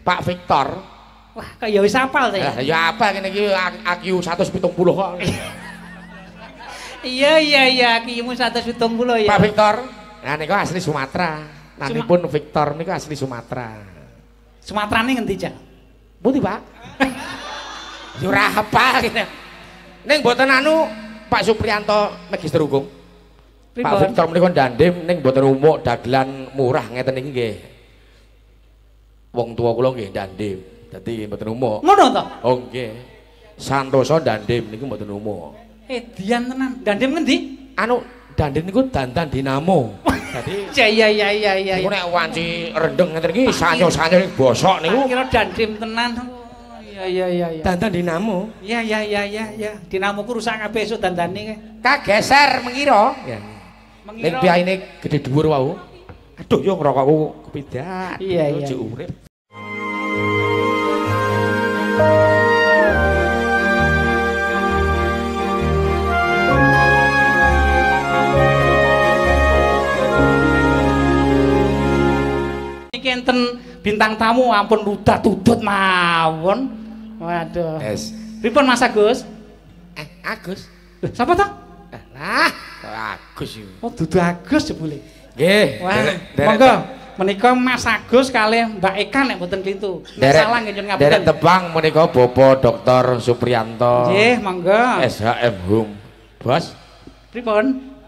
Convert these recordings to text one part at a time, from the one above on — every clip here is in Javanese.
Pak Victor. Wah, kok ya wis hafal saya. Ya apa kene iki IQ 170 kok. Iya, kimu 170 ya. Pak Victor. Nah niku asli Sumatera. Namipun Victor niku asli Sumatera. Sumatrane ngendi, Cak? Pundi, Pak? Ya ora apa kene. Ning mboten anu Pak Supriyanto Magister Hukum. Pak Victor menika ndandim ning mboten umuk dagelan murah ngeten iki nggih. Wong tuwa kula nggih ndandim. Dadi mboten umuk. Ngono to? Oh nggih. Santosa ndandim niku mboten umuk. Dian tenan. Ndandim ngendi? Anu ndandim niku dandan dinamo. Dadi iya. niku nek wanci rendeng ngeten iki sanyo-sanyo bosok niku. Kira dandim tenan. Iya. Dandan dinamo. Iya. Dinamoku rusak kabeh esuk dandane. Kageser mengira. Ya. Ning biayane gedhe dhuwur wau. Aduh yo ngrokokku kepidat. Iya. Urip. Iki enten bintang tamu ampun ludah tudut mawon. Waduh. Yes. Pripun Mas Agus? Agus. Sapa to? Lah, Agus iki. Oh, dudu Agus jebule. Nggih. Wah, monggo menika Mas Agus kalih Mbak Eka nek mboten klintu. Nek salah nggih nyuwun ngapunten. Derek tebang menika Bapak Dr. Supriyanto. Nggih, monggo. SHM Hum. Bos. Pripun?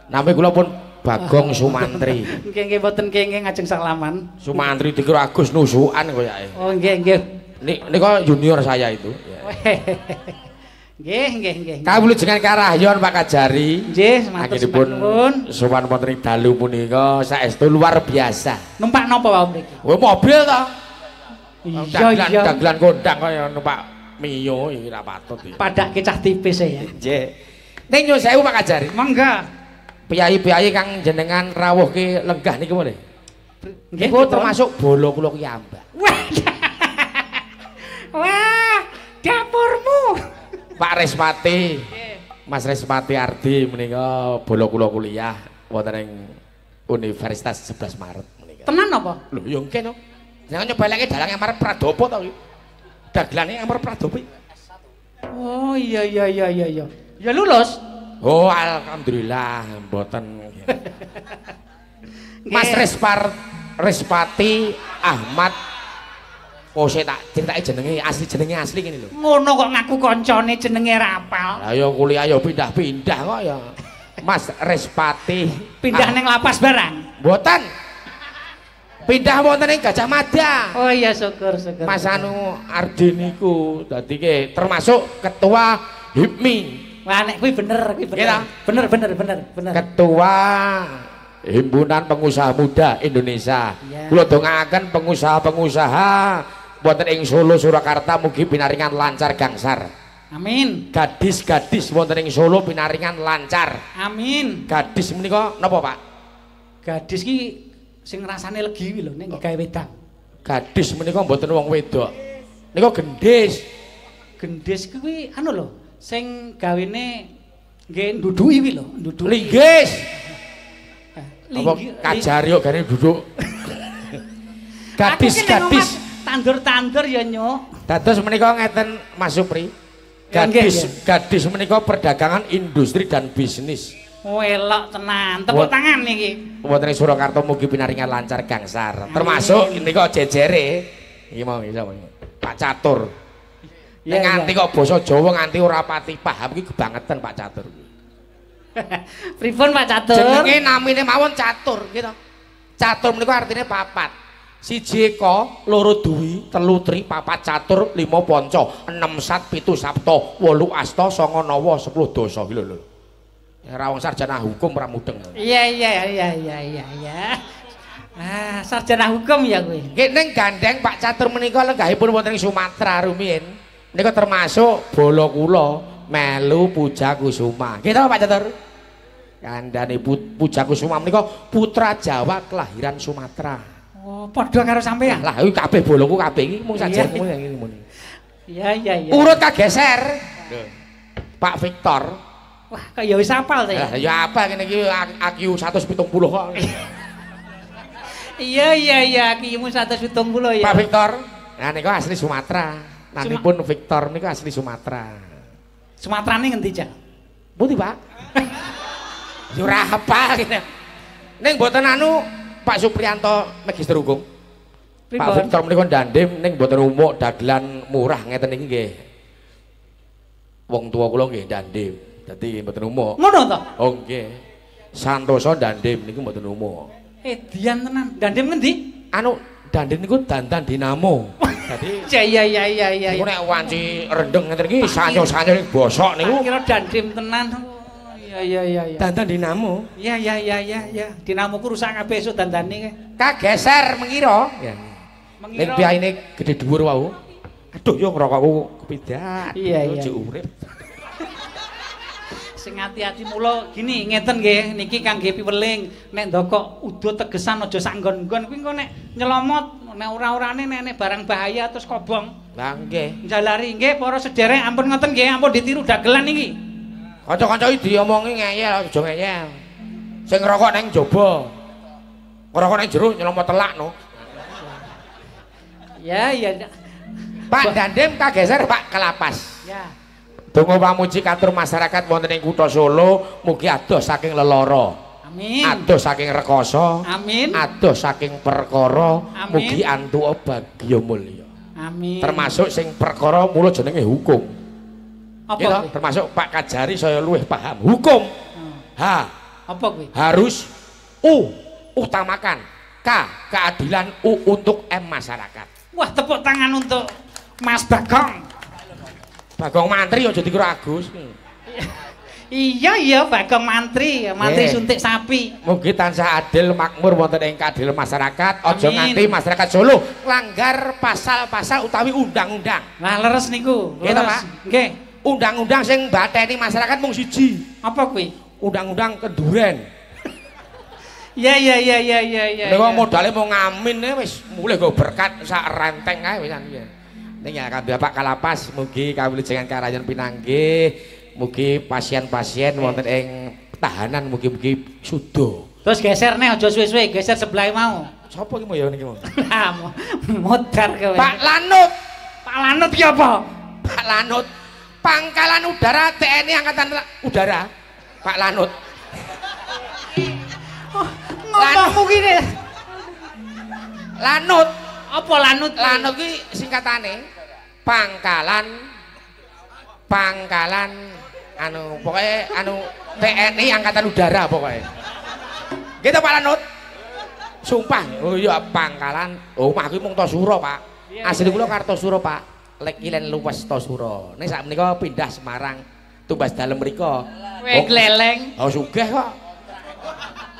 Nami kula pun Bagong Sumantri. Nggih mboten kenging ngajeng salaman. Sumantri dikira Agus nusukan koyake. Oh, nggih. Nika junior saya itu. Nggih. Kawulujengan karahyon Pak Kajari. Nggih, matur suwun. Sowan wonten dalu punika saestu luar biasa. Numpak napa wae mriki? Oh, mobil to. Iya. Dagelan kondang kaya numpak Mio iki ra patut iki. Padake cah tipis ya. Nggih. Ning nyuwun sewu Pak Kajari. Monggo. Piyayi-piyayi kang jenengan rawuhke lenggah niku meneh. Nggih, termasuk bolo kula ki ambak. Wah, dapurmu. Pak Respati. Mas Respati Ardi menika bolo kula kuliah wonten ing Universitas 11 Maret menika. Tenan apa? Lho ya nggih no. Jangan nyobalake dalang Amar Pradopo to iki. Dagelane Amar Pradopo. Oh iya. Ya lulus. Oh alhamdulillah mboten. Mas Respati Ahmad. Oh saya tak ceritake jenenge asli ngene lho. Ngono kok ngaku koncone jenenge ra apal. Lah ya kuliah ya pindah-pindah kok ya. Mas Respati pindah ning lapas barang. Mboten. Pindah wonten ing Gajah Mada. Oh iya syukur. Mas anu Ardi niku dadi termasuk ketua HIPMI. Wah nek kuwi bener. Bener. Ketua Himpunan Pengusaha Muda Indonesia. Kula dongaaken pengusaha-pengusaha wonten ing Solo Surakarta mugi pinaringan lancar gangsar. Amin. Gadis-gadis wonten ing Solo pinaringan lancar. Amin. Gadis menika napa, Pak? Gadis ki sing rasane legi kuwi lho nek gawe wedang. Gadis menika mboten wong wedok. Nika gendis. Gendis kuwi anu lho, sing gawene nggih nduduki kuwi lho, nduduki. Linggis. Apa Kajari kok gane duduk. Gadis-gadis tandur-tandur ya nyuk. Dados menika ngeten Mas Supri. Gadis menika perdagangan, industri dan bisnis. Oh elok tenan. Tepuk tangan niki. Wonten ing Surakarta mugi pinaringan lancar gangsar. Termasuk nika jejere. Iki mau sapa iki? Pak Catur. Nek nganti kok basa Jawa nganti ora pati paham iki kebangetan Pak Catur. Pripun Pak Catur? Jenenge namine mawon Catur gitu. Catur menika artine papat. Siji eka, loro duwi, telu tri, papat catur, lima panca, enem sat, pitu sapta, wolu asta, sanga nawa, 10 dasa iki lho. Ora wong sarjana hukum ora mudeng. Iya. Ah, sarjana hukum ya kowe. Nggih ning gandeng Pak Catur menika lenggahipun wonten ing Sumatera rumiyin. Menika termasuk bala kula melu Puja Kusuma. Nggih to Pak Catur? Kandhane Puja Kusuma menika putra Jawa kelahiran Sumatera. Oh, padha karo sampean. Lah iki kabeh boloku kabeh iki mung sajarmu ngene muni. Iya. Urut kageser. Pak Victor. Wah, kok ya wis hafal to ya. Ya apa kene iki IQ 170 kok. Iya, kimu 170 ya. Pak Victor. Nah niku asli Sumatera. Namipun Victor niku asli Sumatera. Sumaterane ngendi, Cak? Pundi, Pak? Yo ora hafal kene. Ning mboten anu Pak Supriyanto Magister Hukum. Pak Victor menika ndandim ning mboten umuk dagelan murah ngeten iki nggih. Wong tuwa kula nggih ndandim. Dadi mboten umuk. Ngono to? Oh nggih. Santosa ndandim niku mboten umuk. Dian tenan. Ndandim ngendi? Anu ndandim niku dandan dinamo. Dadi iya. Niku nek wanci rendeng ngeten iki sanyo-sanyo bosok niku. Kira dandim tenan. Iya. Dandan dinamo. Iya. Dinamoku rusak kabeh esuk dandane. Kageser mengira. Ya. Ning biayane gedhe dhuwur wau. Aduh yo ngrokokku kepidat. Iya. Urip. Sing ati-ati mula gini ngeten nggih niki kangge piweling nek ndokok udo tegesan aja sak nggon-nggon kuwi engko nek nyelomot nek ora-orane nek barang bahaya terus kobong. Lah nggih. Njalari nggih para sederek ampun ngoten nggih ampun ditiru dagelan iki. Kanca-kanca iki diomongi ngeyel aja ngeyel. Sing ngerokok nang jaba. Ngerokok nang jero nyelomot telak no. Ya. Pak Dandim kageser Pak Kelapas. Ya. Donga pamuji katur masyarakat wonten ing Kutha Solo mugi adoh saking lelara. Amin. Adoh saking rekoso. Amin. Adoh saking perkara mugi antuk bagya mulya. Amin. Termasuk sing perkara mula jenenge hukum. Apa? Termasuk Pak Kajari saya luwih paham hukum. Apa kuwi? Harus utamakan keadilan untuk masyarakat. Wah, tepuk tangan untuk Mas Bagong. Bagong Mantri aja dikira Agus. Iya Bagong Mantri suntik sapi. Mugi tansah adil makmur wonten ing keadilan masyarakat, aja nganti masyarakat Solo langgar pasal-pasal utawi undang-undang. Nah, leres niku. Nggih to, Pak? Nggih. Undang-undang sing mbateni masyarakat mung siji. Apa kuwi? Undang-undang kenduren. Iya. Nek modale mau ngamin wis mulih go berkat sak renteng kae wisan piye. Ning ya kabeh Pak Kalapas mugi kawilujengan karayan pinanggih, mugi pasien-pasien wonten ing tahanan mugi-mugi suda. Terus geser nih aja suwe-suwe, geser sebelah mau. Sapa iki mau ya niki mau? Modar kowe. Pak Lanut. Pak Lanut ki apa? Pak Lanut. Pangkalan Udara TNI Angkatan Udara. Pak Lanut. Ngomongmu gini. Lanut. Apa Lanut? Lanut ki singkatane pangkalan anu pokoknya anu TNI Angkatan Udara pokoknya. Gitu Pak Lanut. Sumpah. Oh iya pangkalan. Oh mah ki mung Tosuro, Pak. Asli kula Kartosuro, Pak. Lek ilen luwes Tosuro. Ning sak menika pindah Semarang. Tumbas dalem mriku. Kowe gleleng. Oh sugih kok.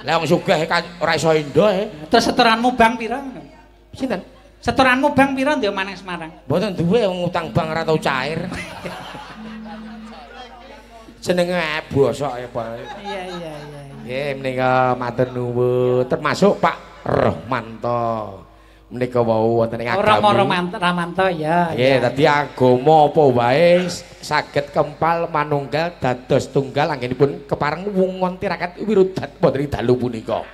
Lah wong sugih ora iso endo Terus setoranmu bang pira? Sinten? Setoranmu bang pira ndek maneh Semarang? Mboten duwe wong utang bank ora tau cair. Jenenge bosok ya, Pak. Iya. Nggih menika matur nuwun termasuk Pak Rohmanto. Menika wau wonten ing agama. Ramanto ya. Nggih, dadi agama apa wae saged kempal manunggal dados tunggal anggenipun kepareng wungon tirakat wirudat wonten ing dalu punika.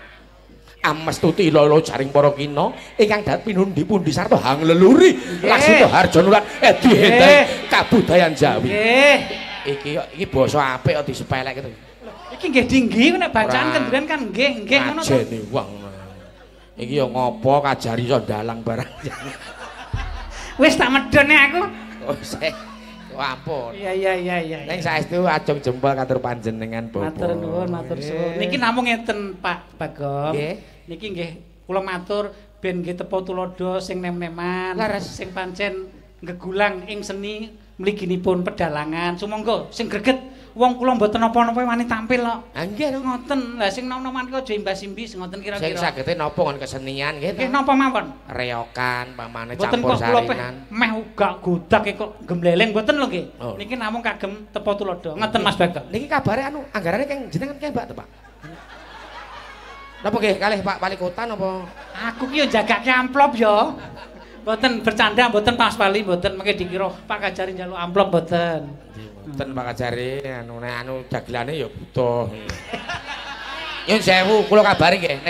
Amestuti lolo jaring para kina ingkang dat pinundi-pundi sarta hang leluri laksana harjanulan edi hendeng kabudayan Jawi. Nggih. Iki basa apik kok disepelek gitu. Iki nggih dinggi nek bacaan kendhuren kan nggih ngono to. Ajene wong. Iki ya ngopo Kajari iso dalang barang. Wis tak medhone aku. Oh, ampun. Iya. Ning saestu ajeng jempol katur panjenengan Bapak. Matur nuwun, matur suwun. Niki namung ngeten Pak Bagong. Nggih. Niki nggih kula matur ben nggih tepa tulodo sing nem-neman, sing pancen gegulang ing seni mliginipun pedalangan. Sumangga sing greget wong kula mboten napa-napa wani tampil kok. Ha nggih ngoten. Lah sing nom-noman kok aja imbas-imbis ngoten kira-kira. Sing sagete napa ngon kesenian nggih. Nggih napa mawon? Reokan pamane Mboten campur kok kula sarinan. meh uga godak kok gembleleng mboten lho nggih. Oh. Niki namung kagem tepa tulodo. Ngoten Mas Bagong. Niki kabare anu anggarane keng jenengan keng Mbak to, Pak. Napa nggih kalih Pak Wali Kota napa? Aku ki yo jagake amplop yo. Mboten bercanda, mboten Mas Wali, mboten mengke dikira Pak Kajari njaluk amplop mboten. Mboten Pak Kajari anu nek anu dagelane ya butuh. Nyun sewu kula kabari nggih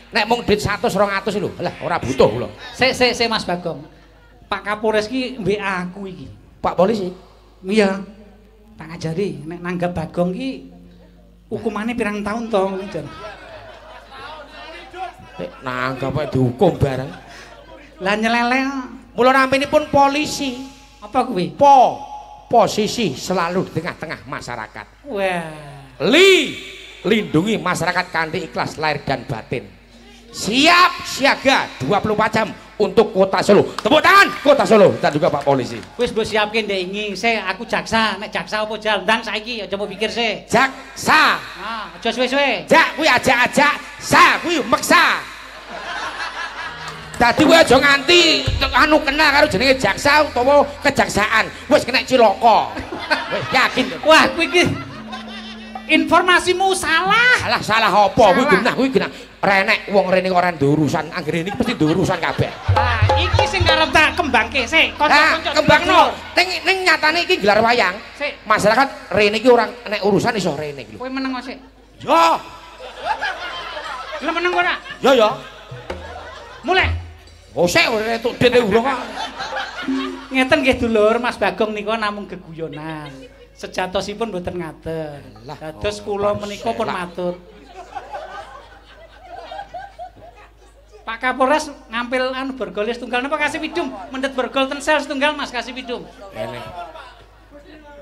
nek mung duit 100 200 lho. Lah ora butuh kula. Sik Mas Bagong. Pak Kapolres ki WA aku iki. Pak polisi. Iya. Tak ngajari nek nanggap Bagong ki hukumannya pirang tahun to ngono jan. Nek nanggap ae dihukum bareng. Lah nyelele. Mula nampinipun polisi. Apa kuwi? Posisi selalu di tengah-tengah masyarakat. Wah. Lindungi masyarakat kanthi ikhlas lahir dan batin. Siap siaga 24 jam untuk Kota Solo. Tepuk tangan Kota Solo dan juga Pak Polisi. Wis mbok siapke ndek ingi. Aku jaksa. Nek jaksa apa jaldang saiki aja mbok pikir se. Jaksa. Ah, aja suwe-suwe. Jak kuwi ajak-ajak, sa kuwi meksa. Dadi kowe aja nganti anu kenal karo jenenge jaksa utawa kejaksaan. Wis kena cilaka. Wis yakin. Wah, kuwi iki informasimu salah. Salah apa? Kuwi genah renek wong rene kok ora nduwe urusan. Anggere iki mesti nduwe urusan kabeh. Lah, iki sing karep tak kembangke sik. Kanca-kanca kembangno. Ning nyatane iki gelar wayang. Sik. Masyarakat rene iki ora nek urusan iso rene iki lho. Kowe meneng kok sik. Yo. Lah meneng ora? Yo. Mulai. Oh sik entuk dite urung kok. Ngeten nggih dulur, Mas Bagong nika namung geguyonan. Sejatosipun mboten ngaten. Dados kula menika pun matur. Pak Kapolres ngampil anu borgol setunggal napa kasih pidum? Mendet borgol tensel setunggal Mas kasih pidum. Kene.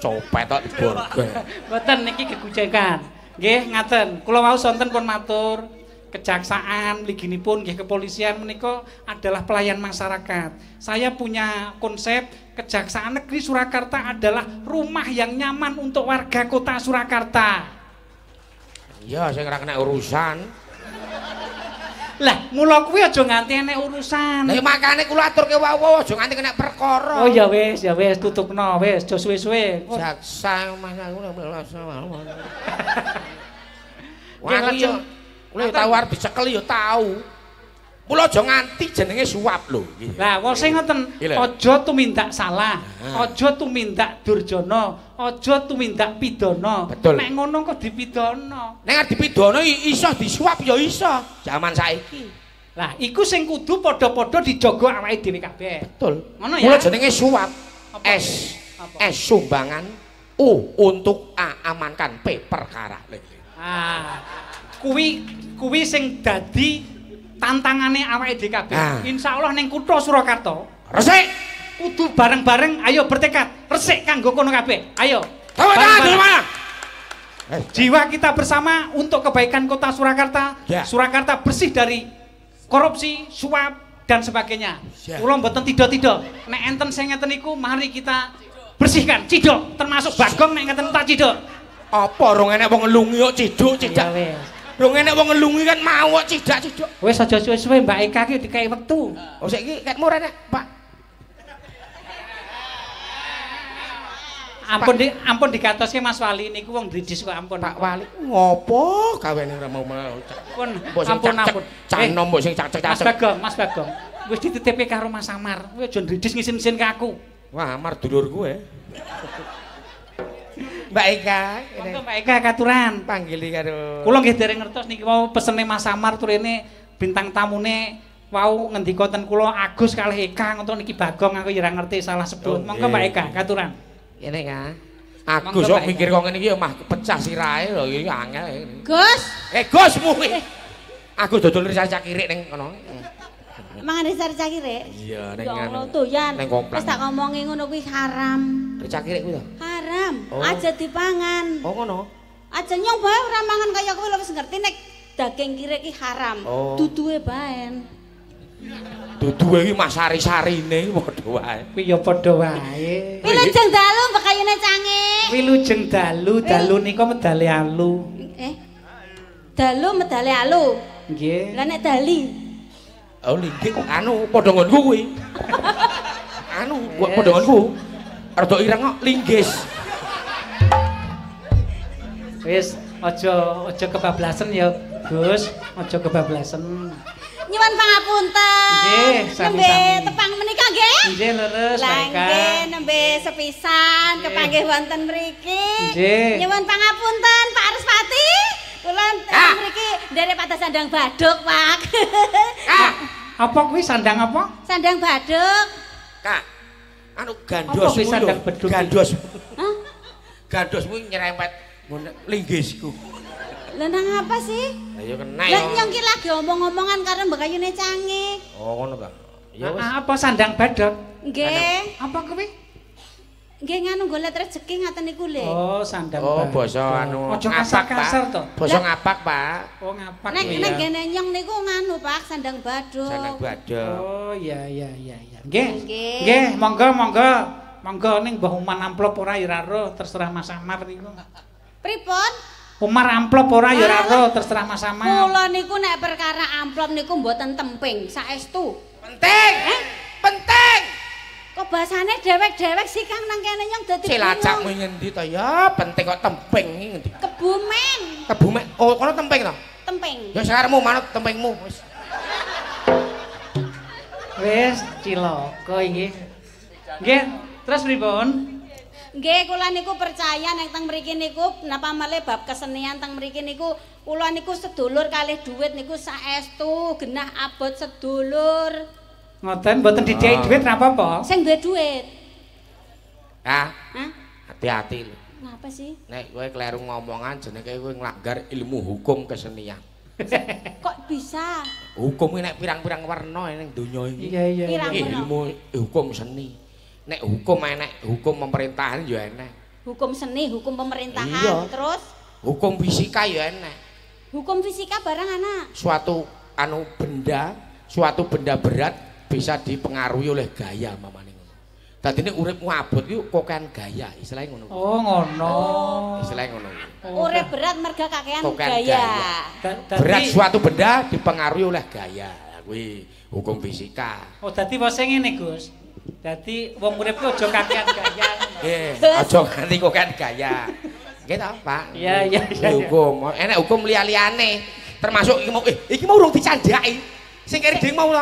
Copet tok borgol. Mboten niki gegujekan. Nggih ngaten. Kula wau sonten pun matur. Kejaksaan, mliginipun nggih kepolisian menika adalah pelayan masyarakat. Saya punya konsep Kejaksaan Negeri Surakarta adalah rumah yang nyaman untuk warga Kota Surakarta. Iya, sing ora kena urusan. Lah, mula kuwi aja nganti enek urusan. Lah makane kula aturke wae aja nganti kena perkara. Oh ya wis, tutupno wis, aja suwe-suwe. Jaksa mas aku Wah, yo kula tau arep dicekel yo tau. Mula aja nganti jenenge suap lho. Lah, wong sing ngoten, aja tumindak salah, aja tumindak durjana, aja tumindak pidana. Nek ngono kok dipidana. Nek arep dipidana iso disuap ya iso. Zaman saiki. Lah, iku sing kudu padha-padha dijaga awake dhewe kabeh. Betul. Ngono ya. Mula jenenge suap. S sumbangan, U untuk A amankan, P perkara. Ah. Kuwi sing dadi tantangane awake dhewe kabeh. Insyaallah ning Kutha Surakarta resik kudu bareng-bareng ayo bertekad resik kanggo kono kabeh. Ayo. Jiwa kita bersama untuk kebaikan Kota Surakarta. Surakarta bersih dari korupsi, suap dan sebagainya. Kula mboten tidak-tidak. Nek enten sing ngeten niku mari kita bersihkan. Cidok termasuk Bagong nek ngeten tak cidok. Apa rong enek wong ngelungi kok cidok cidak. Rong enek wong ngelungi kan mau kok cidak-cidok. Wis aja suwe-suwe Mbak Eka ki dikai wektu. Oh saiki ketmu rene, Pak. Ampun dikatoske Mas Wali niku wong Dridis kok ampun. Pak Wali ngopo gawene ora mau ampun. Canom mbok sing cacek-cacek. Mas Bagong. Wis dititipi karo Mas Amar. Kowe aja Dridis ngisin-ngisin ke aku. Wah, Amar dulur kowe. Mbak Eka, monggo Mbak Eka katuran panggili karo. Kula nggih dereng ngertos niki wau pesene Mas Amar turene bintang tamune wau ngendika ten kula Agus kalih Eka ngoten niki Bagong aku ya ora ngerti salah sebut. Monggo Mbak Eka katuran. Ngene ka. Agus kok mikir kok ngene iki ya mah pecah sirahe lho iki angel. Gus. Gusmu kuwi. Agus dodol rica kirik ning kono. Mangan rica kirik? Iya ning ngono doyan. Wis tak ngomongi ngono kuwi haram. Rica kirik kuwi to? Haram. Aja dipangan. Oh ngono. Aja nyong bae ora mangan kaya kowe lho wis ngerti nek daging kirik iki haram. Duduhe bae. Duduhe iki mas sari-sarine padha wae. Kuwi ya padha wae. Wilujeng dalu mbekayune cange. Wilujeng dalu nika medale alu. Dalu medale alu. Nggih. Lah nek dali oh linggih anu padha ngonku kuwi. Anu padha ngonku. Rada ireng kok linggis. Wis aja kebablasan ya, Gus. Aja kebablasan. Nyuwun pangapunten. Nggih, sami-sami. Nembe tepang menika nggih? Nggih, leres, Lah Mbak Eka. nggih, nembe sepisan kepanggih wonten mriki. Nggih. Nyuwun pangapunten Pak Arspati. Kula mriki nderek pada sandang baduk, Pak. Apa kuwi sandang apa? Sandang baduk. Kak. Anu gandosmu lho. Gandos. Hah? Gandosmu nyerempet ngono linggisku. Lah nang apa sih? Lah ya kena. Lah nyong ki lagi omong-omongan karo Mbak Ayune Cange. Oh ngono ta. Ya wis. Apa sandang badhok? Nggih. Apa kuwi? Nggih nganu golek rezeki ngaten niku lho. Oh, sandang Oh, badhok. basa anu Ojo ngapak, kasar to. Basa ngapak, Pak. Oh, ngapak. Nek ya. nek gene nyong niku nganu Pak sandang badhok. Sandang badhok. Oh, iya. Nggih. Nggih. Nggih, monggo. Monggo ning mbah Umar amplop ora ya ora terserah Mas Amar niku. Pripun? Umar amplop ora ya ora terserah Mas Amar. Kula niku nek perkara amplop niku mboten temping, saestu. Penting. Penting. Kok bahasane dewek-dewek sih Kang nang kene nyong dadi Cilacakmu ngendi to ya? Penting kok temping iki ngendi? Kebumen. Kebumen. Oh, kono temping to? Temping. Ya sakaremu manut tempingmu wis. Wis cilaka iki. Nggih, terus pripun? Nggih, kula niku percaya nek teng mriki niku napa malih bab kesenian teng mriki niku kula niku sedulur kalih dhuwit niku saestu genah abot sedulur. Ngoten mboten didheki dhuwit ra apa-apa. Sing duwe dhuwit. Ah, Hah? hati-hati lho. Ngapa sih? Nek kowe kleru ngomongan jenenge kowe nglanggar ilmu hukum kesenian. Kok bisa? Hukum iki nek pirang-pirang warna ning donya iki. Iya. Pirang warna? Ilmu hukum seni. Nek hukum enek, hukum pemerintahan ya enek. Hukum seni, hukum pemerintahan, Iya. terus Hukum fisika ya enek. hukum fisika barang anak. Suatu benda berat bisa dipengaruhi oleh gaya mamane ngono. Dadi nek uripmu abot iku kokean gaya, istilahnya ngono. Oh, ngono. Istilahnya ngono. Urip berat merga kakean Kokean gaya. Berat suatu benda dipengaruhi oleh gaya. Kuwi hukum fisika. Oh, dadi wose ngene, Gus. Dadi wong urip ku aja kakean gaya. Aja nganti kokean gaya. Nggih ta, Pak? Iya. Hukum, enek hukum liya-liyane. Termasuk iki mau urung dicandhaki. Sing kene ding mau to.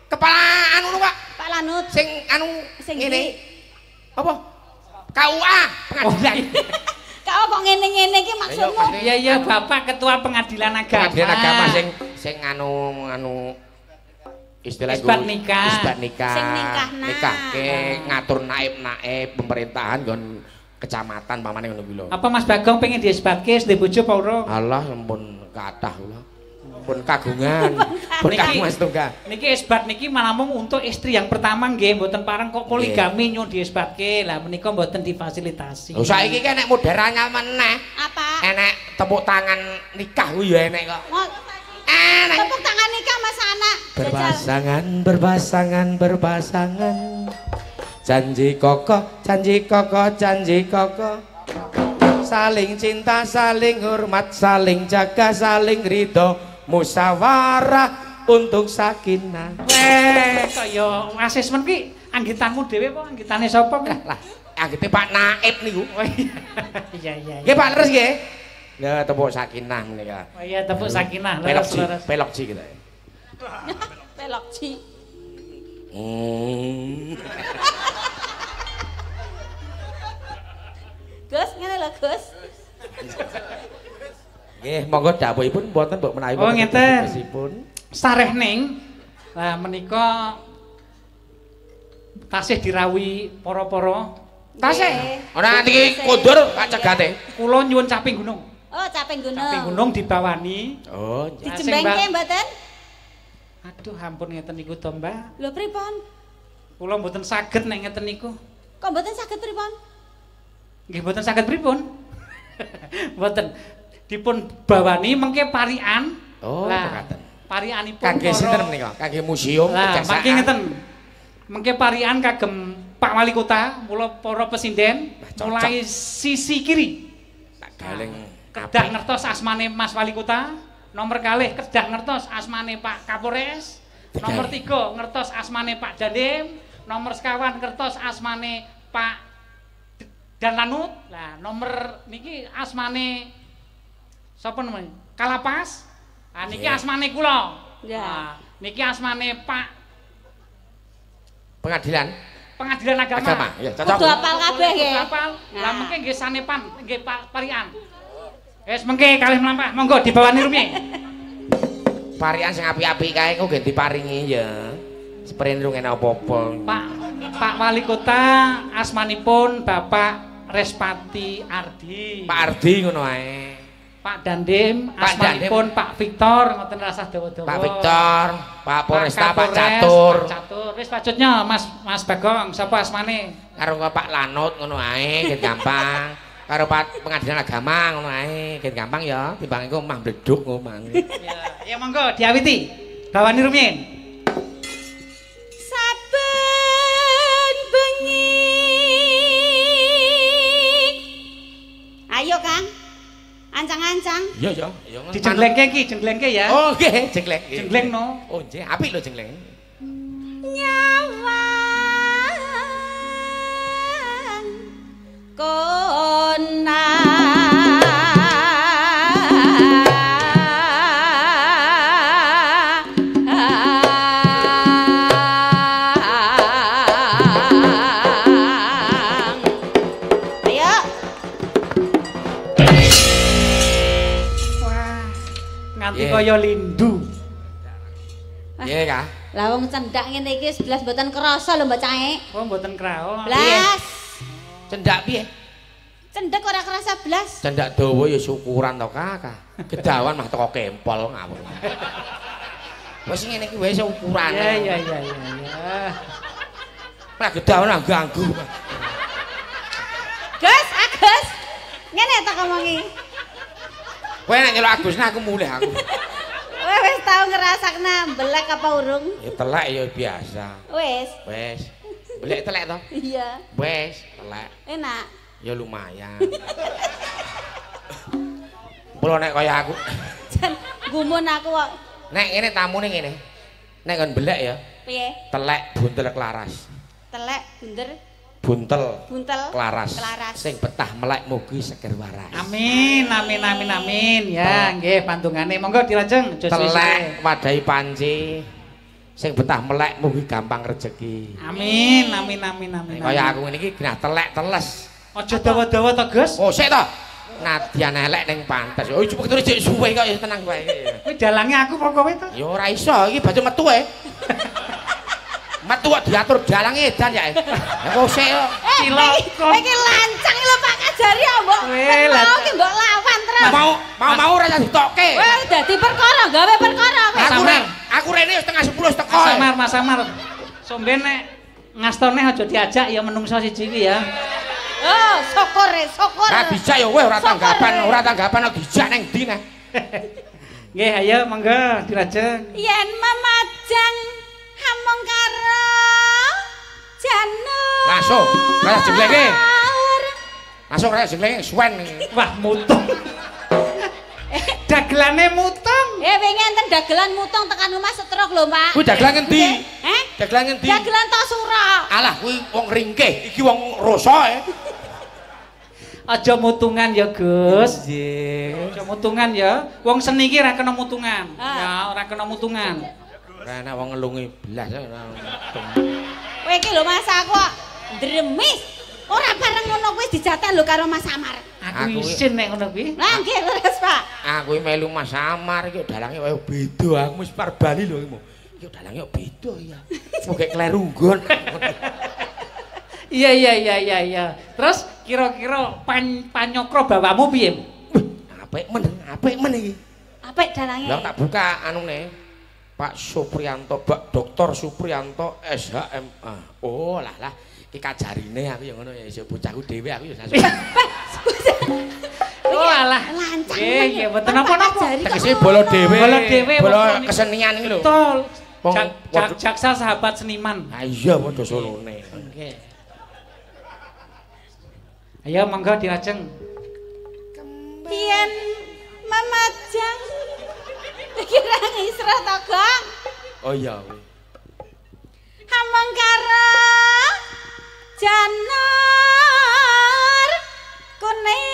Kepala anu Pak. Pak Lanut Sing anu sing ngene. Apa? KUA pengadilan. Kau kok ngene-ngene iki maksudmu? Iya, Bapak Ketua Pengadilan Agama. Pengadilan agama sing anu istilah Isbat nikah. Isbat nikah. Sing nikahna. Nikahke ngatur naib pemerintahan nggon kecamatan pamane ngono kuwi lho. Apa Mas Bagong pengen diisbatke ndek bojo apa ora? Allah ampun kathah kula. Pun kagungan. Pun kagungan setunggal. Niki isbat niki namung untuk istri yang pertama nggih, mboten parang kok poligami nyuwun diisbatke. Lah menika mboten difasilitasi. Lho saiki ki enek modern meneh. Apa? Enek tepuk tangan nikah kuwi ya enek kok. Enek. Tepuk tangan nikah Mas anak. Berpasangan. Janji kokoh. Saling cinta, saling hormat, saling jaga, saling ridho, musyawarah untuk sakinah. Kaya asesmen ki anggitanmu dhewe apa anggitane sapa? Lah, anggite Pak Naib niku. Iya. Nggih Pak leres nggih. Ya tepuk sakinah menika. Oh iya tepuk sakinah Pelokji kita. Pelokji. Gus, ngene lho Gus. Nggih, monggo dawuhipun mboten mbok menawi Oh ngeten. Meskipun Sareh ning. Lah menika tasih dirawuhi para-para. tasih. Ora nganti iki kondur tak cegate. Kula nyuwun caping gunung. Oh, caping gunung. Caping gunung dibawani. Oh, Dijembengke mboten? Aduh ampun ngeten niku to, Mbak. Lho pripun? Kula mboten saged nek ngeten niku. Kok mboten saged pripun? Nggih mboten saged pripun? Mboten. Dipun bawani mengke parian. Oh, ngoten. Parianipun Kangge sinten menika? Kangge museum Lah, kejaksaan. mangke ngeten. Mengke parian kagem Pak Wali Kota, mula para presiden mulai sisi kiri. Tak galeng Kedah ngertos asmane Mas Wali Kota. Nomor kalih kedah ngertos asmane Pak Kapolres. Nomor 3 ngertos asmane Pak Dandim. Nomor sekawan ngertos asmane Pak Danlanut. Lah nomor niki asmane sapa namanya? Kalapas. Ah niki asmane kula. Ya. Niki asmane Pak Pengadilan Agama. Ya, cocok. Kudu hafal kabeh nggih. Hafal. Lah Nah. mengke nggih sanepan nggih Pak Parian. Wis mengke kalih mlampah. Monggo dibawani rumiyin. Parian sing apik-apik kae kok nggih diparingi ya. Sprene rung enak apa-apa. Pak Pak Wali Kota asmanipun Bapak Respati Ardi. Pak Ardi ngono ae. Pak Dandim asmanipun Pak Victor ngoten rasah dawa-dawa. Pak Victor, Pak Polresta, Pak Kapolres, Catur. Pak Catur. Wis pacutnya Mas Bagong, sapa asmane? Karo Pak Lanut ngono ae, gen gampang. Karo Pak Pengadilan Agama ngono ae, gen gampang ya. Timbang iku omah bleduk ngomong. Ya monggo diawiti. Bawani rumiyin. Saben bengi. Ayo Kang. Ancang-ancang. Iya ya, ya. Dijenglengke iki, jenglengke ya. Oh nggih, jengleng. Jengleng no. Oh nggih, apik lho jengleng. Nyawang kona nganti kaya lindu. Iya Kak. Lah wong cendak ngene iki 11 mboten krasa lho Mbak Caek. Oh mboten kraos. Blas. Cendak piye? Cendek ora krasa blas. Cendak dawa ya syukuran to Kak. Gedawan mah teko kempol ngawur. Wis ngene iki wis ukurane. Iya. Lah gedawan lah ganggu. Gus, Agus. Ngene tak ngomongi. Kowe nek nyeluk Agus nah aku mulih aku. Kowe wis tau ngrasakna mbelek apa urung? Ya telek ya biasa. Wis. Wis. Belek telek to? Iya. Wis, telek. Enak. Ya lumayan. Mula nek kaya aku. Jan gumun aku kok. Nek ngene tamune ngene. Nek kon belek ya. Piye? Telek buntel klaras. Telek bunder Buntel buntel klaras. Klaras. Sing betah melek mugi seger waras. Amin. Ya, nggih pantungane. Monggo dilajeng. Telek wadahi panci. Sing betah melek mugi gampang rejeki. Amin. Kaya aku ngene iki genah telek teles. Aja dawa-dawa to, Gus. Oh, sik to. Nadyan elek ning pantes. Oh, cepet terus sik suwe kok ya tenang wae. Kuwi dalange aku apa kowe to? Ya ora iso, iki baju metu e. Metu kok diatur dalange edan ya. Ya kok sik kok. Ciloko. Iki lancang lho Pak Kajari mbok. Mau ki mbok lawan terus. Mau ora ditokke. Kowe dadi perkara, gawe perkara kowe. Aku rene wis setengah 10 teko. Mas Samar. Somben nek ngastone aja diajak ya menungso siji iki ya. Oh, syukur. Ora bijak ya kowe ora tanggapan dijak ning ndi nah. Nggih, ayo monggo dilajeng. Yen memajang hamong karo janur. Langsung, rasa jenglenge. Langsung rasa jenglenge suwen. Wah, mutung. Dagelane mutung. Wingi enten dagelan mutung tekan omah setruk lho, Pak. Kuwi dagelan ngendi? Dagelan ngendi? Dagelan Tosura. Alah, kuwi wong ringkih, iki wong rosa. Aja mutungan ya, Gus. Nggih. Aja mutungan ya. Wong seni iki ora kena mutungan. Ya, ora kena mutungan. Ora enak wong ngelungi blas ora. Kowe iki lho Mas aku kok dremis. Ora bareng ngono kuwi dijatah lho karo Mas Samar. Aku isin nek ngono kuwi. Lah nggih leres, Pak. Aku melu Mas Samar iki dalange kaya beda. Aku wis par bali lho iki. Iki dalange kok beda ya. Moga kleru nggon. Iya. Terus kira-kira panyokro bawamu piye? Apik men iki. Apik dalange. Lah tak buka anune. Pak Supriyanto, Pak Dr. Supriyanto SHMA. Oh lah. Iki kajarine aku ya ngono ya iso bocahku dhewe aku ya sasuwe. Oh alah. Lancang. Nggih, mboten napa-napa. Tegese bola dhewe. Bola kesenian iki lho. Betul. Jaksa sahabat seniman. Ha iya padha solone. Nggih. Ayo monggo dilajeng. Yen memajang kira ngisra to, Gong? Oh iya kuwi. Hamong karo janur kuning.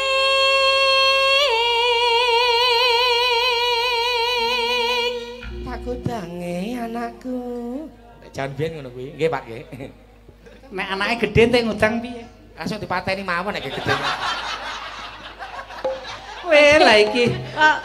Takutange anakku. Jan biyen ngono kuwi. Nggih, Pak, nggih. Nek anake gedhe entek ngudang piye? Langsung dipateni mawon nek gedhe. Lah iki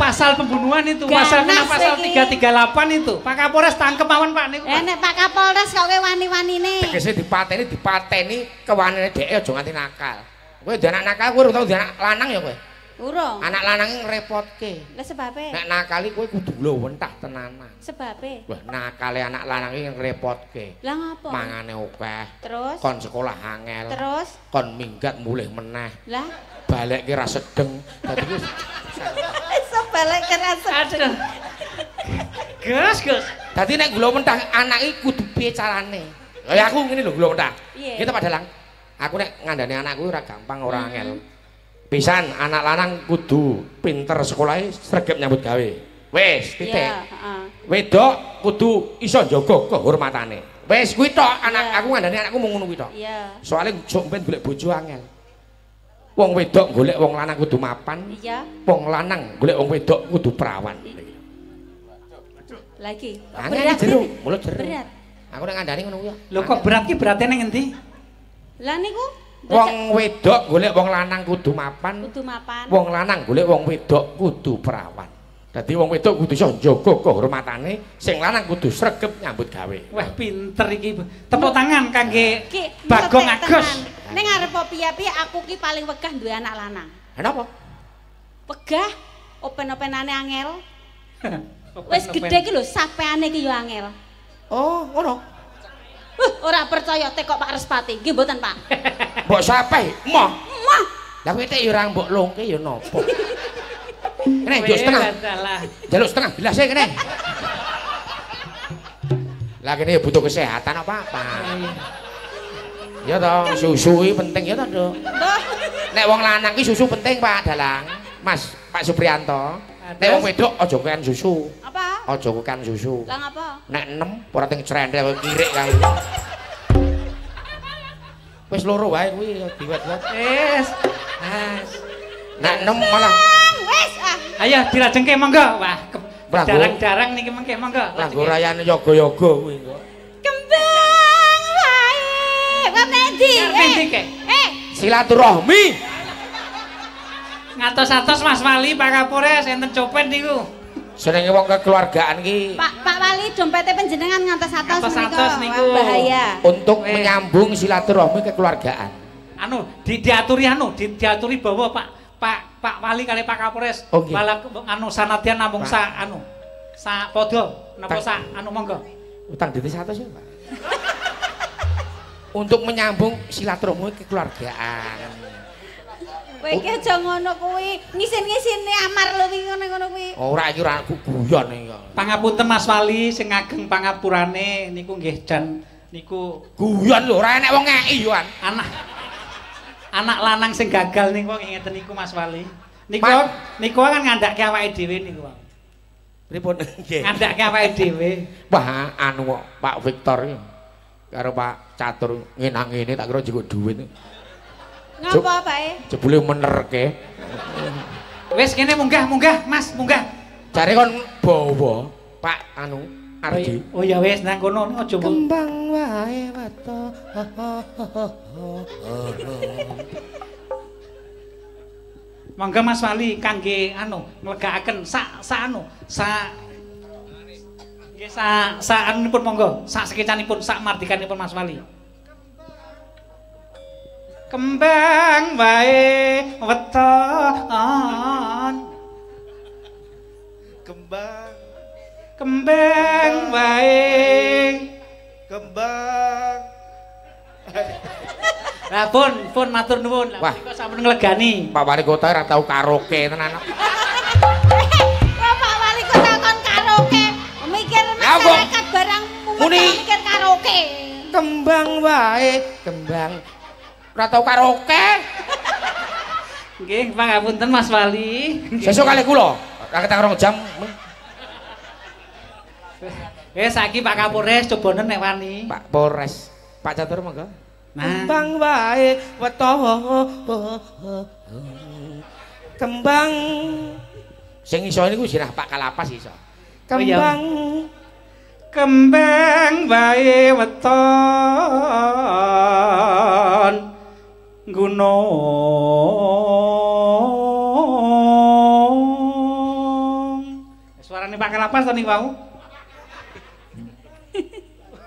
pasal pembunuhan itu, pasal kena pasal 338 itu. Pak Kapolres tangkep mawon Pak niku. Nek Pak Kapolres kok kowe wani-wanine. Tegese dipateni kewanene dhek aja nganti nakal. Kowe di anak nakal kowe ora tau di anak lanang ya kowe. Urung. Anak lanang iki ngrepotke. Lah sebabe? Nek nakali kowe kudu lowentah tenanan. Sebabe? Wah, nakale anak lanang iki ngrepotke. Lah ngapa? Mangane akeh. Terus? Kon sekolah angel. Terus? Kon minggat mulih meneh. Lah balik ki ra sedeng. Dadi wis iso balik ke ra sedeng. Gus. Dadi nek gula mentah anak iki kudu piye carane? Kaya aku ngene lho gula mentah. Kita padalang. Aku nek ngandani anakku ora gampang, ora angel. Pisan anak lanang kudu pinter sekolahe sregep nyambut gawe. Wis, titik. Wedok kudu iso njaga kehormatane. Wis kuwi tok anak aku ngandani anakku mung ngono kuwi tok. Iya. Soale jok ben golek bojo angel. Wong wedok golek wong lanang kudu mapan. Iya. Wong lanang golek wong wedok kudu perawan. Lagi. Berat jero, mulut jero. Berat. Aku nek ngandani ngono kuwi. Lho kok berat ki berate ning endi? Lah niku wong wedok golek wong lanang kudu mapan. Kudu mapan. Wong lanang golek wong wedok kudu perawan. Dadi wong wedok kudu iso njaga kehormatane, sing lanang kudu sregep nyambut gawe. Wah, pinter iki. Tepuk tangan kangge Bagong Agus. Ning arep piye-piye aku ki paling wegah duwe anak lanang. Kenapa? Wegah open-openane angel. Wis gedhe ki lho sapeane ki yo angel. Oh, ngono. Ora percaya tekok Pak Respati. Nggih mboten, Pak. Mbok sapeh, moh. Moh. Lah kowe tek yo ora mbok longke yo napa? Kene njuk setengah. Jaluk setengah gelas e kene. Lah kene butuh kesehatan apa-apa. Ya toh, susu iki penting ya toh, Nduk. Nek wong lanang ki susu penting, Pak Dalang. Mas, Pak Supriyanto. Nek wong wedok aja kekan susu. Apa? Aja kekan susu. Lah ngapa? Nek 6 ora teng crendel kirik kae. Wis loro wae kuwi diwet-wet. Wis. Nek 6 malah wis ah. Ayo dilajengke monggo. Wah, jarang-jarang niki mengke monggo. Lah nggo rayane yoga-yoga kuwi kok. Kembang wae. Kok endi? Silaturahmi. Ngatos-atos Mas Wali Pak Kapolres enten copet niku. Senenge wong kekeluargaan ki. Pak Wali dompete panjenengan ngantos-atos niku. Bahaya. Untuk menyambung silaturahmi kekeluargaan. Anu, diaturi bawa Pak Wali kali Pak Kapolres. Malah anu sanadyan namung sa padha napa sa anu monggo. Utang dite 100 ya, Pak. Untuk menyambung silaturahmi kekeluargaan. Kowe iki aja ngono kuwi, ngisin-ngisine amar lho wingi ngono kuwi. Ora iki ora guyon iki. Pangapunten Mas Wali sing ngageng pangapurane niku nggih jan niku guyon lho, ora enek wong ngeki yo an. Anak lanang sing gagal niku ngeten niku Mas Wali. Niku kan ngandhake awake dhewe niku. Pripun nggih? Ngandhake awake dhewe. Wah, anu kok Pak Victor iki karo Pak Catur ngenang-ngene tak kira njupuk dhuwit. Ngapa bae? Jebule menerke. Wis kene munggah, Mas, munggah. Jare kon bawa Pak anu Ardi. Oh ya wis nang kono aja kembang wae weto. Monggo Mas Wali kangge anu nglegakaken nggih sak anunipun monggo, sak sekecanipun, sak mardikanipun Mas Wali. Kembang wae weton. Kembang wae. Kembang. Lah pun matur nuwun. Lah kok sampun nglegani. Pak Wali Kota ora tau karaoke tenan. Pak Wali Kota kon karaoke. Mikir masyarakat barang mikir karaoke. Kembang wae, kembang. Ora tau karaoke. Nggih, pangapunten Mas Wali. Sesuk kali kula, ra ketang 2 jam. Saiki Pak Kapolres cobanen nek wani. Pak Polres, Pak Catur monggo. Kembang wae weto. Kembang sing iso niku jenah Pak Kalapas iso. Kembang kembang wae weton gunung lapas tani wau.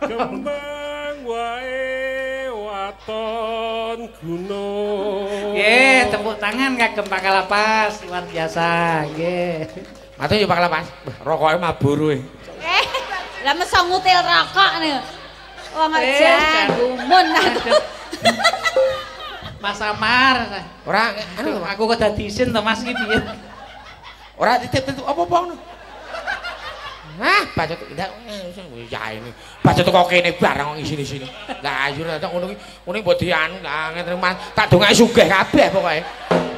Kembang wae waton gunung. Nggih, tepuk tangan kagem Pak Kalapas, luar biasa, nggih. Matur yo Pak Lapas. Rokoke mabur kowe. Lah meso ngutil rokok nih. Wong aja gumun aku. Mas Amar. Ora anu Aku kok dadi isin to Mas iki piye? ora titip-titip apa-apa ngono. Hah, bacot ndak ya ini. Bacot kok kene barang kok isine-isine. Lah ayo nek ngono ki mbok dianu lah ngene Mas. Tak dongake sugih kabeh pokoke.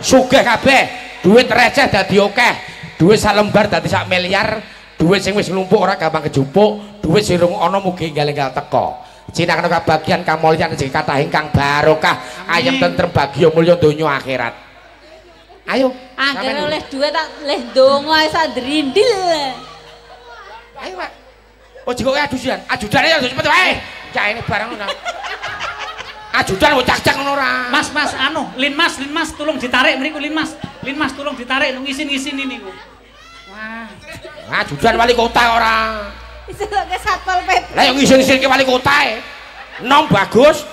Sugih kabeh. Duit receh dadi akeh. Duit sak lembar dadi sak miliar. Duit sing wis nglumpuk ora gampang kejupuk. Duit sing rung ana mugi enggal-enggal teko. Cinakna kabagian kamulyan sing kathah ingkang barokah. Ayem tentrem bagya mulya donya akhirat. Ayo. Angger oleh duit tak leh ndonga sak drindil. Ayo Pak. Ojo kok adusan. Ajudane ya cepet wae. Cah ini barang ngono. Ajudan kok cak-cak ngono ora. Mas, anu, Lin Mas, tolong ditarik mriku Lin Mas. Lin Mas tolong ditarik ngisin-ngisin niku. Wah. Ajudan wali kota ora. Iso ke Satpol PP. Lah yo ngisin-ngisin ke wali kota e. Nom bagus.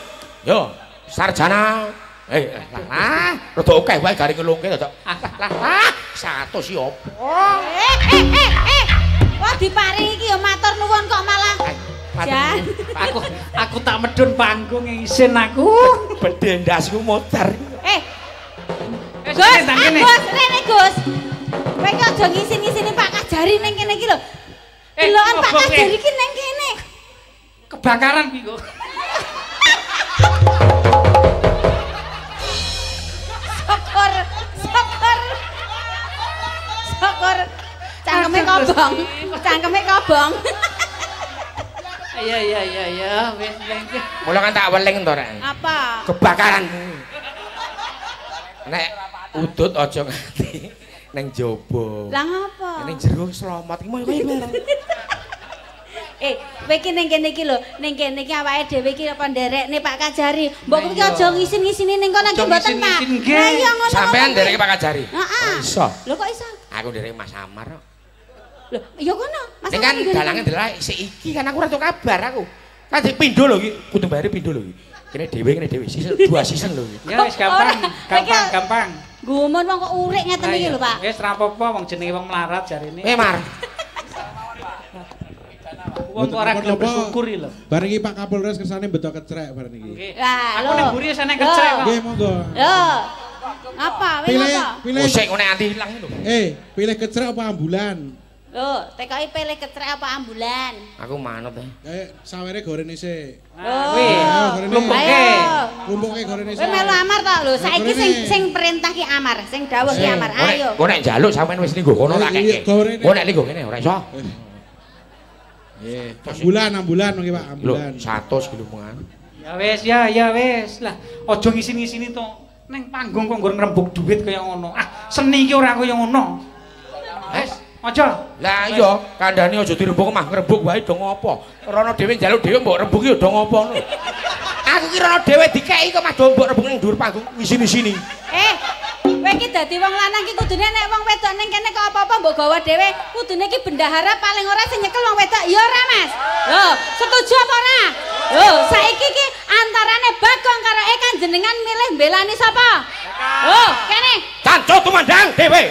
Yo, sarjana. Rada akeh wae garing ngelungke to. Lah, 100 si opo? Wah diparingi iki ya matur nuwun kok malah. Jan. Aku tak medun panggung isin aku. Bedhe ndasku motor. Gus, Gus, rene Gus. Kowe iki aja ngisin-ngisini Pak Kajari ning kene iki lho. Delokan Pak Kajari iki ning kene. Kebakaran iki kok. Syukur. Cangkeme kobong. Iya, wis. Mula kan tak weling to rek. Apa? Kebakaran. Nek udut aja nganti ning jaba. Lah ngapa? Ning jero selamat iki kowe bareng. Kowe iki ning kene iki lho, ning kene iki awake dhewe iki apa nderekne Pak Kajari. Mbok kowe iki aja ngisin-ngisini ning kono iki mboten Pak. Lah iya ngono. Sampean ndereke Pak Kajari. Heeh. Iso. Lho kok iso? Aku ndereke Mas Amar kok. Lho, ya kono. Mas Ning kan dalange ndelok sik iki kan aku ora tau kabar aku. Kan dipindho lho iki, kudu bayar pindho lho iki. Kene dhewe season 2 season lho iki. Ya wis gampang. Gumun wong kok urik ngeten iki lho, Pak. Wis ra apa-apa wong jenenge wong melarat jarine. Mar. Wong ora gelem bersyukur lho. Bareng iki Pak Kapolres kersane beto kecrek bareng iki. Lah, aku ning mburi sene kecrek kok. Nggih, monggo. Lho. Apa? Wis apa? Pilih. Sik ngene anti ilang lho. Pilih kecrek apa ambulan? Lho, TKI pilih kecrek apa ambulan? Aku manut Sawere gorene sik. Wih, lumpuke gorene sik. Kowe melu Amar to lho. Saiki sing perintah ki Amar, sing dawuh ki Amar. Ayo. Kok nek njaluk sampean wis linggo kono tak keke. Kok nek linggo kene ora iso. Ambulan nggih Pak, ambulan. 100 kilo mengan. Ya wis. Lah, aja ngisin-ngisini to. Ning panggung kok nggon ngrembug dhuwit kaya ngono. Seni iki ora kaya ngono. Wis, aja. Lah iya, kandhane aja dirembug mah ngrembug wae do ngopo. Rono dhewe njaluk dhewe mbok rembugi do ngopo ngono. Aku ki rono dhewe dikeki kok mah do mbok rembug ning dhuwur panggung ngisin-isini. Kowe iki dadi wong lanang ki kudune nek wong wedok ning kene kok apa-apa mbok gawa dhewe, kudune ki bendahara paling ora sing nyekel wong wedok. Ya ora, Mas? Lho, setuju apa ora? Lho, saiki ki antarane Bagong karo Ekan jenengan milih mbelani sapa? Lho, kene. Cancut tumandang dhewe.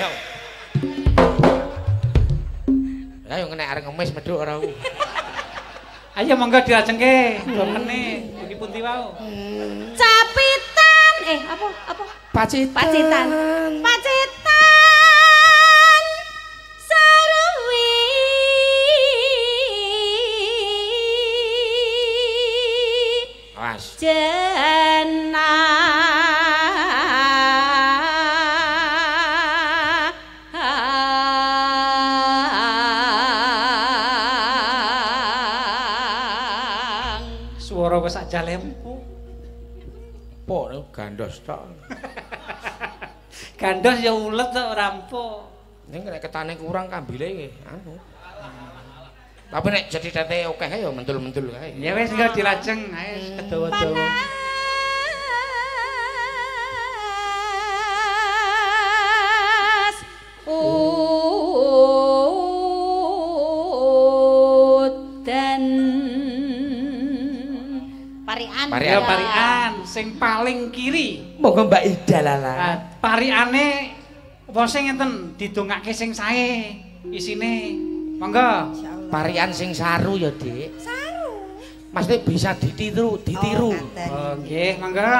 Lah yo nek arep ngemis medhuk ora aku. Ayo monggo dilajengke. Domene pundi-pundi wae. Capitan. Apa? Pacitan. Sarwi. Awas. Swara kok sak jalempu. Po gandos tok. Gandos ya ulet tok ora empuk. Ning nek ketane kurang kambile anu. Tapi nek jadi tete akeh ya mentul-mentul kae. Ya wis engko dilajeng, ayo kedawa-dawa. Parian. Ya parian sing paling kiri. Monggo Mbak Ida lala. Pariane apa sing ngeten didongake sing sae isine. Monggo. Parian sing saru ya, Dik. Saru. Mesti bisa ditiru. Oh, nggih, monggo.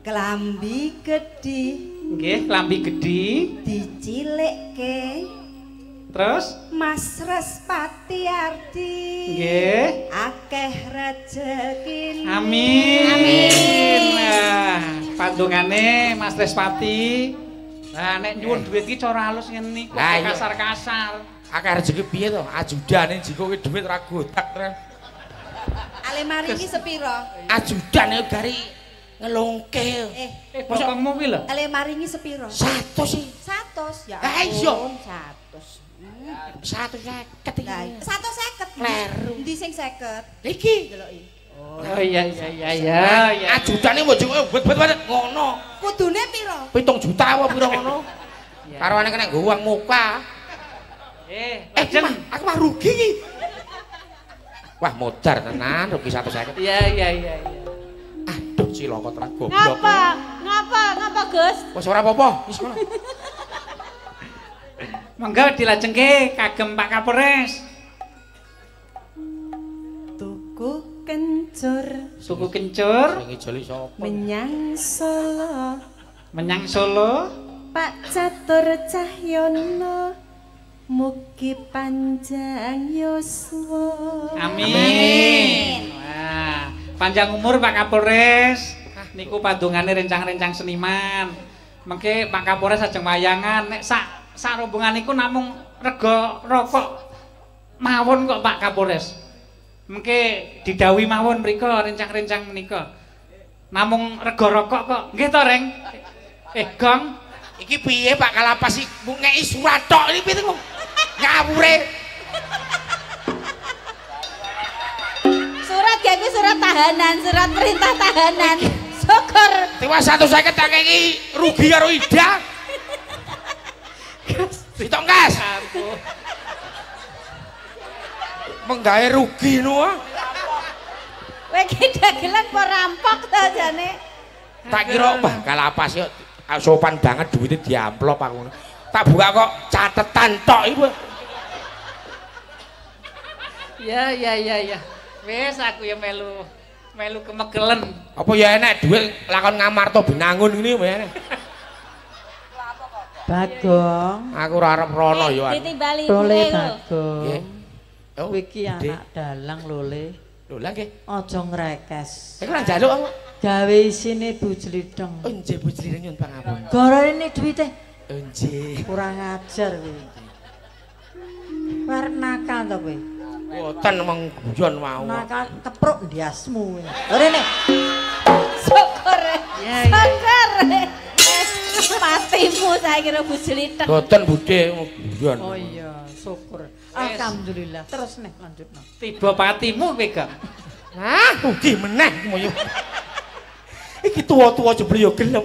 Klambi gedhi. Nggih, klambi gedhi Dicilikke. Terus Mas Respati Ardi. nggih. Akeh rejekine. Amin. Nah, pandungane Mas Respati. Nah, nek nyuwun duit iki cara halus ngene niku kasar-kasar. Akeh rezeki piye to? Ajudane jiko ki dhuwit ra godak terus. Alemari iki sepiro? Ajudane gari ngelongke. Bapakmu kuwi lho. Alemari iki sepiro? 100 sih. 100 ya. Ah, iya. 100. 150 Lah, iki. 150. Kleru. Endi sing 50? Iki. Deloki. Oh iya. Ajudane mbok jiko bet-bet ngono. Kudune piro? 7 juta apa pira ngono. Karwane kena nggo uang muka. Lajeng aku mah rugi iki. Wah, modar tenan rugi 150. Iya. Aduh, cilaka tenan goblok. Ngapa, Gus? Wis ora apa-apa, wis ngono. monggo dilajengke kagem Pak Kapolres. Tuku kencur. Suku Kencur Sing ijoli sapa? Menyang Solo. menyang Solo. Pak Catur Cahyono. Mugi panjang yuswa. Amin. Wah, panjang umur Pak Kapolres. Niku padungane rencang-rencang seniman. Mengke Pak Kapolres ajeng wayangan nek sak rombongan niku namung rega rokok mawon kok Pak Kapolres. Mengke didhawuhi mawon mriku rencang-rencang menika. Namung rega rokok kok. Nggih to, Reng? Gong. Iki piye Pak Kalapas iki ngeki surat tok iki piye to? Ngawure. Surat gawe surat tahanan, surat perintah tahanan. Syukur. Tewas 150 tak keki rugi karo Ida. Ditok gas. Menggawe rugi nu. Kowe iki dagelan apa rampok to jane? Tak kira Pak Kalapas yo sopan banget duitnya diamplop aku. Tak buka kok catetan tok iku. Ya. Wis aku ya melu kemegelen. Apa ya enek duit lakon Ngamarta Binangun ngene ya enek. Bagong. Aku ora arep rono ya. Ditimbali Lole lho. Bagong. Nggih. Oh, Kowe iki anak dalang lole. lho lah nggih. Aja ngrekes. Iku nang njaluk apa? Gawe isine bujlideng. Oh nggih Bu Jlire nyun pangapun. Gorene duwite. Oh nggih. Kurang ajar kowe. Warna nakal to kowe. Boten mong guyon mau. Nakal kepruk ndiasmu. Rene. Syukur. Ya. Syukur. Patimu saya kira bujlitek. Boten budhe guyon. Oh iya, syukur. Alhamdulillah. Terus nih lanjutno. Tiba patimu kowe, Gong. Ah, rugi meneh moyo. Iki tuwa-tuwa jebul yo gelem.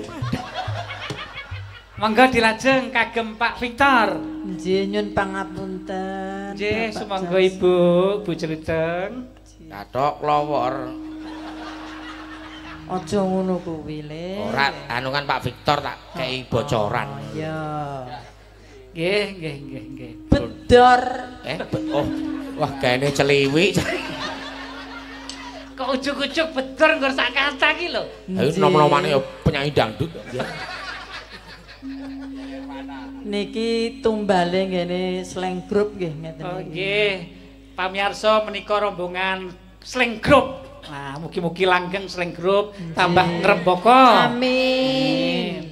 Monggo dilajeng kagem Pak Victor. Nggih nyun pangapunten. Nggih, Bapak sumangga Jas. Ibu Bujlideng. Kathok lowor. Aja ngono kuwi le. Ora anu kan Pak Victor tak kei bocoran. Iya. Nggih. Bedor. Oh. Wah, gaene celiwi. Kok ujug-ujug bedor nggo sak kata iki lho. Ayo nom-nomane yo penyanyi dangdut. Niki tumbale ngene Slang Group nggih ngeten Oh iki. nggih. Pamirsa menika rombongan Slang Group. Nah, mugi-mugi langgeng Slang Group tambah ngrembaka. Amin.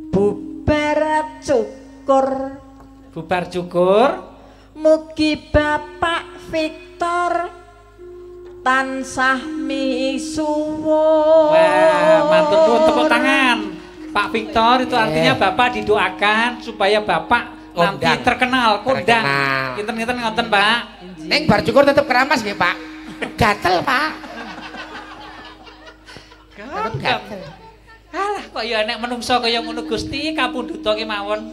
Bubar cukur. Bubar cukur. Mugi Bapak Victor tansah misuwun. Wah, matur nuwun tepuk tangan. Pak Victor itu artinya Bapak didoakan supaya Bapak nanti Kondang. terkenal, kondang. Terkenal. Kinten-kinten ngoten, Pak. Ning bar cukur tetep keramas nggih, Pak. Gatel, Pak. Gatel. Alah, kok ya nek menungso kaya ngono Gusti kapundhuta kemawon.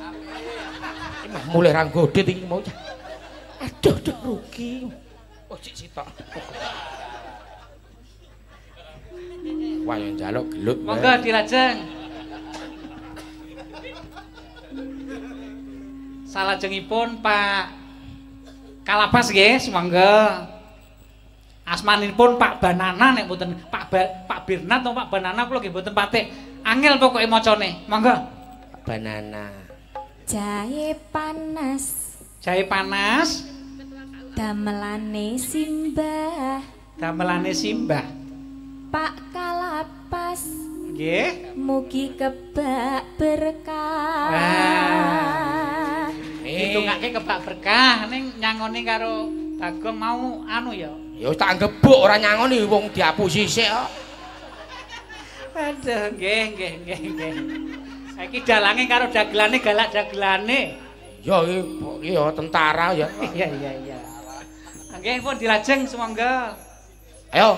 Mulai ra godhet iki mau. Aduh, rugi. Oh, cik sitok. Wah yang njaluk gelut. Monggo dilajeng. Salajengipun Pak Kalapas nggih, monggo. Asmanipun Pak Banana nek mboten Pak Birnat atau Pak Banana kula nggih mboten patik. Angel pokoke macane. Monggo. Banana. Jahe panas. Jahe panas. Damelane simbah. Damelane simbah. Pak Kalapas. Nggih. Mugi kebak berkah. Ditungake kebak berkah ning nyangoni karo Bagong mau anu ya. Ya wis tak gebuk ora nyangoni wong diapusi sik kok. Aduh, nggih. Saiki dalange karo dagelane galak dagelane. Ya iki ya tentara ya. Iya. Nggih pun dilajeng semangga. Ayo.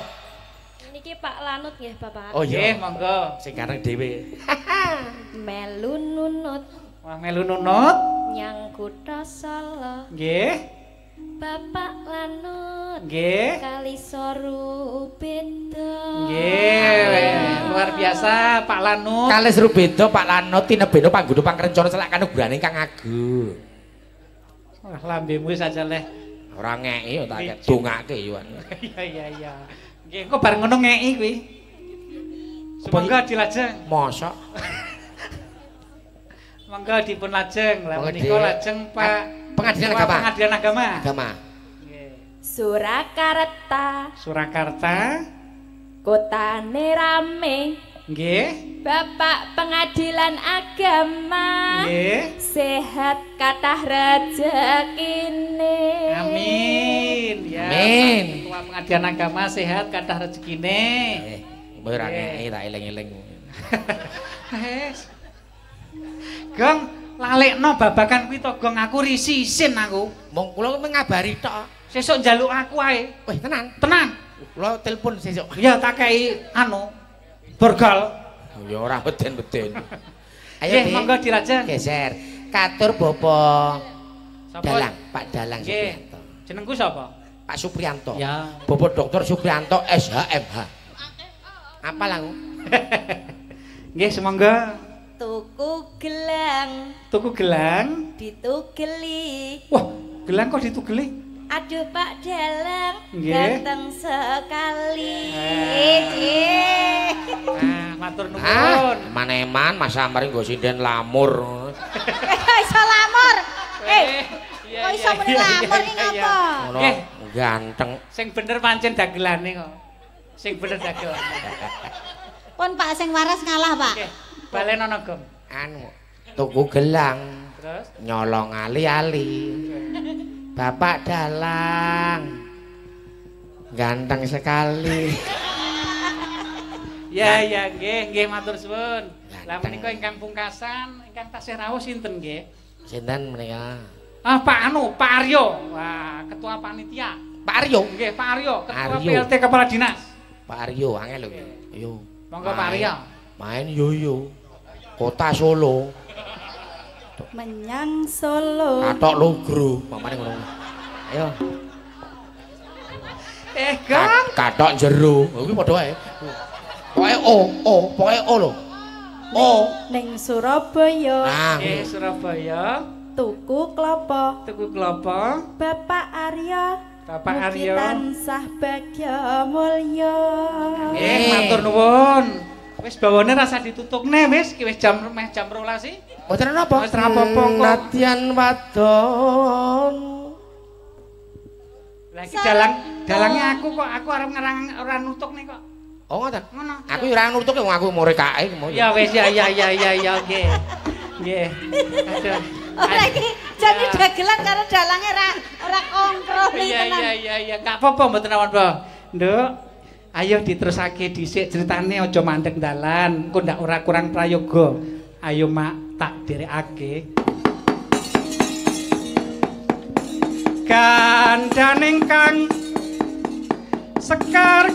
Niki Pak Lanut nggih, Bapak. Oh iya, monggo. Sing kareng dhewe. Melu nunut. Wah, melu nunut. Nyang kutha Solo. Nggih. Bapak Lanut. Nggih. Kali soru beda. Nggih, luar biasa Pak Lanut. Kali seru beda Pak Lanut tinebeno panggoda pangrencana selak kanugrahane Kang Agung. Wah, lambemu saja leh. Ora ngeki tak dongake yo. Iya. Nggih, engko bareng ngono ngeki kuwi. Semoga dilajeng. Mosok. Monggo dipun lajeng. Lah menika lajeng Pak Pengadilan Agama. Pengadilan Agama. Nggih. Surakarta. Surakarta. Kotane rame. Nggih. Bapak Pengadilan Agama. Nggih. Sehat kathah rezekine. Amin. Ya. Amin. Ketua Pengadilan Agama sehat kathah rezekine. Mbok ora ngeki tak eling-eling. Gong, lalekno babakan kuwi to, Gong, aku risi isin aku. Mong kula ngabari tok. Sesuk njaluk aku ae. Weh, tenan. Kula telepon sesuk. Ya tak kei anu borgal. Ya ora beden-beden. Ayo, monggo dilajeng. Geser. Katur Bapak Sapa? Dalang, Pak Dalang Nggih. Supriyanto. Jenengku sapa? Pak Supriyanto. Ya. Bapak Dr. Supriyanto SHMH. Apa lagu? Nggih, semangga. Tuku gelang. Tuku gelang. Ditugeli. Wah, gelang kok ditugeli? Aduh Pak Dalang, Nggih. ganteng sekali. Nah, matur nuwun. Eman-eman Mas Amar nggo sinden lamur. Iso lamur. Kok iso muni lamur iki ngapa? Ngono ganteng. Sing bener pancen dagelane kok. Sing bener dagelane. Pun Pak sing waras ngalah, Pak. Nggih. Balen ana, Gong. Anu, tuku gelang. Terus nyolong ali-ali. Bapak Dalang. Ganteng sekali. Ya, nggih matur suwun. Lah menika ingkang pungkasan, ingkang tasih rawuh sinten nggih? Sinten menika? Ah, Pak Aryo. Wah, ketua panitia. Pak Aryo. Nggih, Pak Aryo, ketua Aryo. PLT Kepala Dinas. Pak Aryo angel lho. Ayo. Monggo Pak Aryo. Main yo. Kota Solo. Menyang Solo. Katok Logro, mamane ngono. Ayo. Gong. Katok jero. Kuwi padha wae. Pokoke pokoke lho. Ning Surabaya. Nggih, Surabaya. Tuku klopo. Tuku klopo. Bapak Arya. Bapak Aryo. Tansah bagya mulya. Nggih, matur nuwun. Wis bawane rasa ditutupne wis, ki wis jam 12 sih. Mboten napa? Wis ora apa-apa kok. Natian wadon. Lah iki dalange aku arep ngerang ora nutukne kok. Oh ngoten. Ngono. Aku ora nutuke wong aku more kae. Ya wis ya nggih. Nggih. Aduh. Ora iki jane dagelan karo dalange ora kontrol tenan. Iya, gak apa-apa mboten awan, Mbah. Nduk. Ayo diterusake dhisik ceritane aja mandek dalan, engko ndak ora kurang prayoga. Ayo Mak, tak dherekake. Kandaning kang sekar